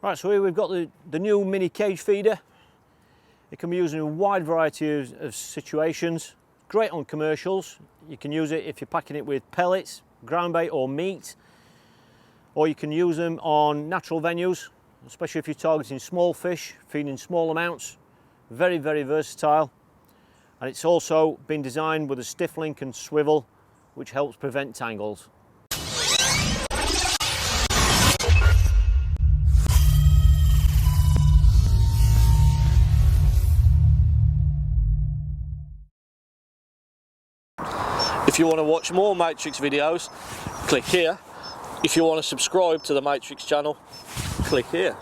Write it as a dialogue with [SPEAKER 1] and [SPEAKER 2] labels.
[SPEAKER 1] Right, so here we've got the new mini cage feeder. It can be used in a wide variety of situations. Great on commercials. You can use it if you're packing it with pellets, ground bait or meat. Or you can use them on natural venues, especially if you're targeting small fish, feeding small amounts. Very, very versatile. And it's also been designed with a stiff link and swivel, which helps prevent tangles.
[SPEAKER 2] If you want to watch more Matrix videos, click here. If you want to subscribe to the Matrix channel, click here.